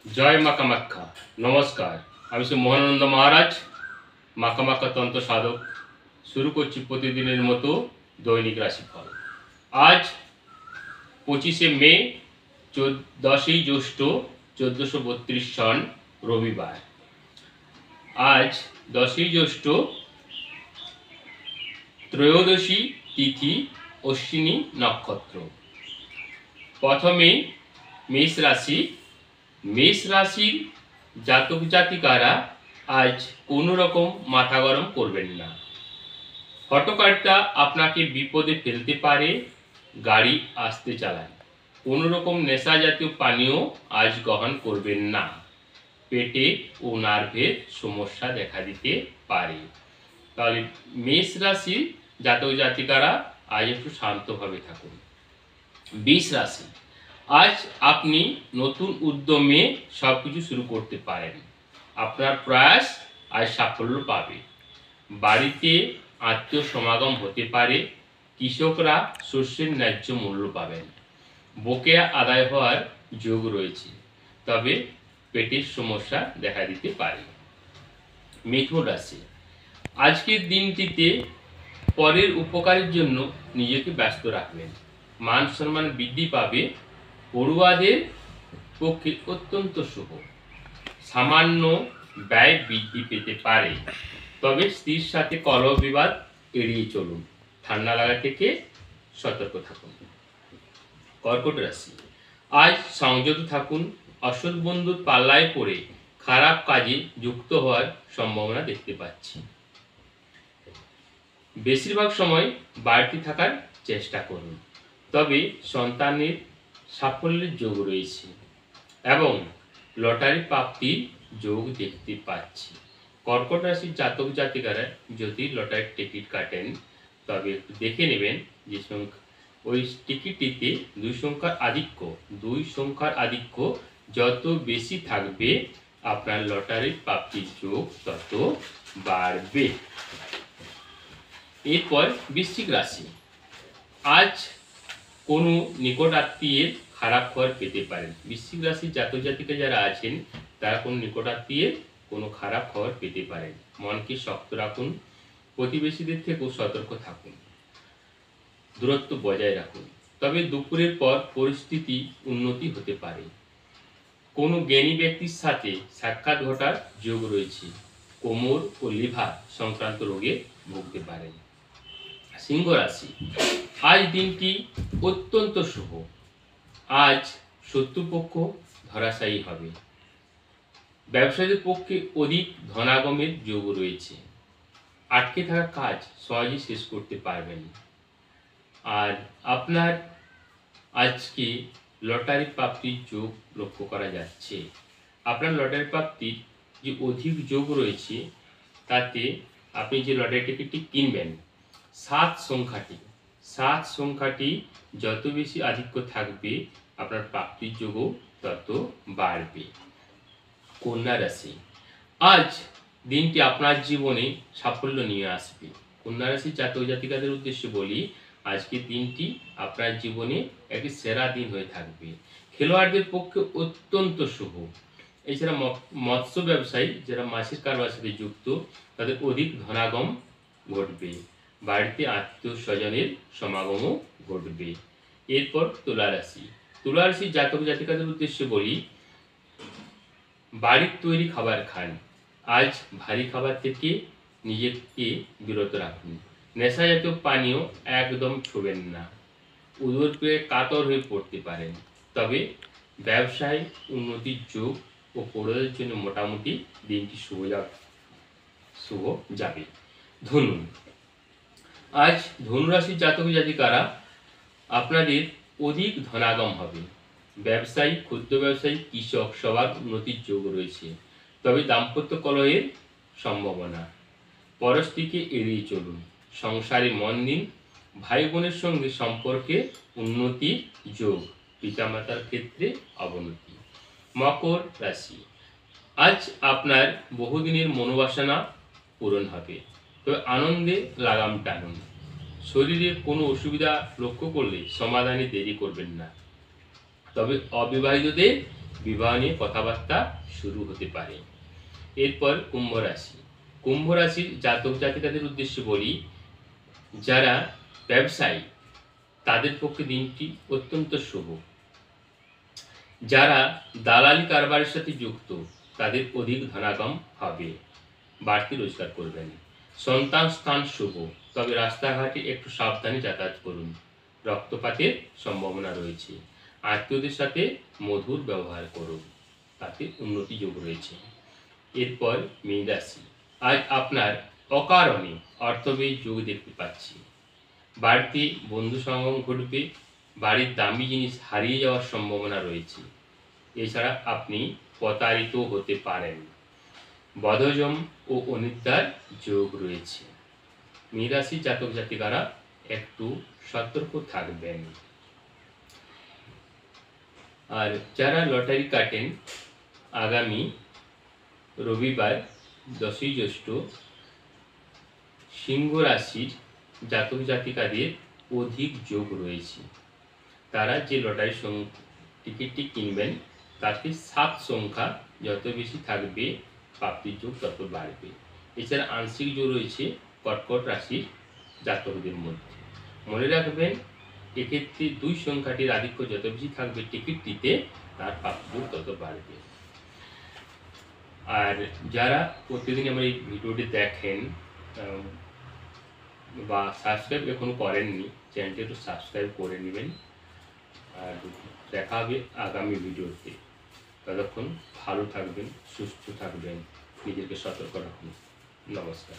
জয় মা কামাখ্যা। নমস্কার, আমি শ্রী মোহনানন্দ মহারাজ, মা কামাখ্যা তন্ত্র সাধক। শুরু করছি প্রতিদিনের মতো দৈনিক রাশিফল। আজ 25শে মে, 10ই জ্যৈষ্ঠ 1432 সন, রবিবার। আজ 10ই জ্যৈষ্ঠ, ত্রয়োদশী তিথি, অশ্বিনী নক্ষত্র। প্রথমে মেষ রাশি। মেষ রাশির জাতক জাতিকারা আজ কোনো রকম মাথা গরম করবেন না। হঠকারিতা আপনাকে বিপদে ফেলতে পারে। গাড়ি আস্তে চালান। কোনো রকম নেশা জাতীয় পানীয় আজ গ্রহণ করবেন না। পেটে ও নার্ভের সমস্যা দেখা দিতে পারে। তাহলে মেষ রাশির জাতক জাতিকারা আজ একটু শান্তভাবে থাকুন। বৃষ রাশি। আজ আপনি নতুন উদ্যমে সবকিছু শুরু করতে পারেন। আপনার প্রয়াস আজ সাফল্য পাবে। বাড়িতে আত্মীয় সমাগম হতে পারে। কৃষকরা শস্যের ন্যায্য মূল্য পাবেন। বকেয়া আদায় হওয়ার যোগ রয়েছে, তবে পেটের সমস্যা দেখা দিতে পারে। মিথুন রাশি। আজকের দিনটিতে পরের উপকারের জন্য নিজেকে ব্যস্ত রাখবেন। মান সম্মান বৃদ্ধি পাবে। পড়ুয়াদের পক্ষে অত্যন্ত শুভ। সামান্য ব্যয় বৃদ্ধি পেতে পারে, তবে স্ত্রীর সাথে কলহ বিবাদ এড়িয়ে চলুন। ঠান্ডা লাগা থেকে সতর্ক থাকুন। কর্কট রাশি। আজ সংযত থাকুন। অসৎ বন্ধুর পাল্লায় পড়ে খারাপ কাজে যুক্ত হওয়ার সম্ভাবনা দেখতে পাচ্ছি। বেশিরভাগ সময় বাড়িতে থাকার চেষ্টা করুন, তবে সন্তানের সাফল্যের যোগ রয়েছে এবং লটারি প্রাপ্তির যোগ দেখতে পাচ্ছি। কর্কট রাশির জাতক জাতিকারা যদি লটারির টিকিট কাটেন, তবে একটু দেখে নেবেন যে ওই টিকিটটিতে দুই সংখ্যার আধিক্য যত বেশি থাকবে, আপনার লটারির প্রাপ্তির যোগ তত বাড়বে। এরপর বৃশ্চিক রাশি। আজ কোনো নিকট আত্মীয়ের খারাপ খবর পেতে পারেন। বৃশ্চিক রাশির জাতক জাতিকা যারা আছেন, তারা কোনো নিকট আত্মীয়ের কোনো খারাপ খবর পেতে পারেন। মনকে শক্ত রাখুন। প্রতিবেশীদের থেকেও সতর্ক থাকুন। দূরত্ব বজায় রাখুন। তবে দুপুরের পর পরিস্থিতি উন্নতি হতে পারে। কোনো জ্ঞানী ব্যক্তির সাথে সাক্ষাৎ ঘটার যোগ রয়েছে। কোমর ও লিভার সংক্রান্ত রোগে ভুগতে পারেন। সিংহ রাশি। আজ দিনটি অত্যন্ত শুভ। আজ শত্রুপক্ষ ধরাশায়ী হবে। ব্যবসায়ীদের পক্ষে অধিক ধনাগমের যোগ রয়েছে। আটকে থাকা কাজ সহজেই শেষ করতে পারবেন। আর আপনার আজকে লটারি প্রাপ্তির যোগ লক্ষ্য করা যাচ্ছে। আপনার লটারি প্রাপ্তির যে অধিক যোগ রয়েছে, তাতে আপনি যে লটারি টিকিটটি কিনবেন, 7 সংখ্যাটি যত বেশি আধিক্য থাকবে, আপনার প্রাপ্তির যোগও তত বাড়বে। কন্যা রাশি। আজ দিনটি আপনার জীবনে সাফল্য নিয়ে আসবে। কন্যা রাশির জাতক জাতিকাদের উদ্দেশ্যে বলি, আজকের দিনটি আপনার জীবনে একটি সেরা দিন হয়ে থাকবে। খেলোয়াড়দের পক্ষে অত্যন্ত শুভ। এছাড়া মৎস্য ব্যবসায়ী যারা মাছের কারবার সাথে যুক্ত, তাদের অধিক ধনাগম ঘটবে। বাড়িতে আত্মীয় স্বজনের সমাগমও ঘটবে। এরপর তুলা রাশি। তুলা রাশির জাতক জাতিকাদের উদ্দেশ্যে বলি, বাড়ির তৈরি খাবার খান। আজ ভারী খাবার থেকে নিজেকে বিরত রাখুন। নেশা জাতীয় পানীয় একদম ছুবেন না। উদর পেয়ে কাতর হয়ে পড়তে পারেন। তবে ব্যবসায় উন্নতির যোগ ও পড়ুয়াদের জন্য মোটামুটি দিনটি শুভ যাবে। ধনু। আজ ধনুরাশির জাতক জাতিকারা আপনাদের অধিক ধনাগম হবে। ব্যবসায়ী, ক্ষুদ্র ব্যবসায়ী, কৃষক সবার উন্নতির যোগ রয়েছে, তবে দাম্পত্য কলহের সম্ভাবনা। পরস্ত্রীকে এড়িয়ে চলুন। সংসারে মন দিন। ভাই বোনের সঙ্গে সম্পর্কে উন্নতির যোগ, পিতামাতার ক্ষেত্রে অবনতি। মকর রাশি। আজ আপনার বহুদিনের মনোবাসনা পূরণ হবে, তবে আনন্দে লাগাম টানুন। শরীরে কোনো অসুবিধা লক্ষ্য করলে সমাধানে দেরি করবেন না। তবে অবিবাহিতদের বিবাহ নিয়ে কথাবার্তা শুরু হতে পারে। এরপর কুম্ভ রাশি। কুম্ভ রাশির জাতক জাতিকাদের উদ্দেশ্যে বলি, যারা ব্যবসায়ী তাদের পক্ষে দিনটি অত্যন্ত শুভ। যারা দালালি কারবারের সাথে যুক্ত তাদের অধিক ধনাগম হবে, বাড়তি রোজগার করবেন। সন্তান স্থান শুভ, তবে রাস্তাঘাটে একটু সাবধানে যাতায়াত করুন, রক্তপাতের সম্ভাবনা রয়েছে। আত্মীয়দের সাথে মধুর ব্যবহার করুন, তাতে উন্নতি যোগ রয়েছে। এরপর মীন রাশি। আজ আপনার অকারণে অর্থব্যয় যোগ দেখতে পাচ্ছি। বাড়িতে বন্ধু সমাগম ঘটবে, বাড়ির দামি জিনিস হারিয়ে যাওয়ার সম্ভাবনা রয়েছে। এছাড়া আপনি প্রতারিত হতে পারেন। বদহজম ও অনিদ্রার যোগ রয়েছে। মীন রাশির জাতক জাতিকারা একটু সতর্ক থাকবেন। আর যারা লটারি কাটেন, আগামী রবিবার 10ই জ্যৈষ্ঠ সিংহ রাশির জাতক জাতিকাদের অধিক যোগ রয়েছে। তারা যে লটারি টিকিটটি কিনবেন তাতে 7 সংখ্যা যত বেশি থাকবে প্রাপ্তির যোগ তত বাড়বে। এছাড়া আংশিক যোগ রয়েছে কর্কট রাশির জাতকদের মধ্যে। মনে রাখবেন, এক্ষেত্রে 2 সংখ্যাটির আধিক্য যত বেশি থাকবে টিকিটটিতে, তার প্রাপ্তি যোগ তত বাড়বে। আর যারা প্রতিদিন আমার এই ভিডিওটি দেখেন বা সাবস্ক্রাইব এখনো করেননি, চ্যানেলটি একটু সাবস্ক্রাইব করে নেবেন। আর দেখা হবে আগামী ভিডিওতে। ততক্ষণ ভালো থাকবেন, সুস্থ থাকবেন, নিজেকে সতর্ক রাখুন। নমস্কার।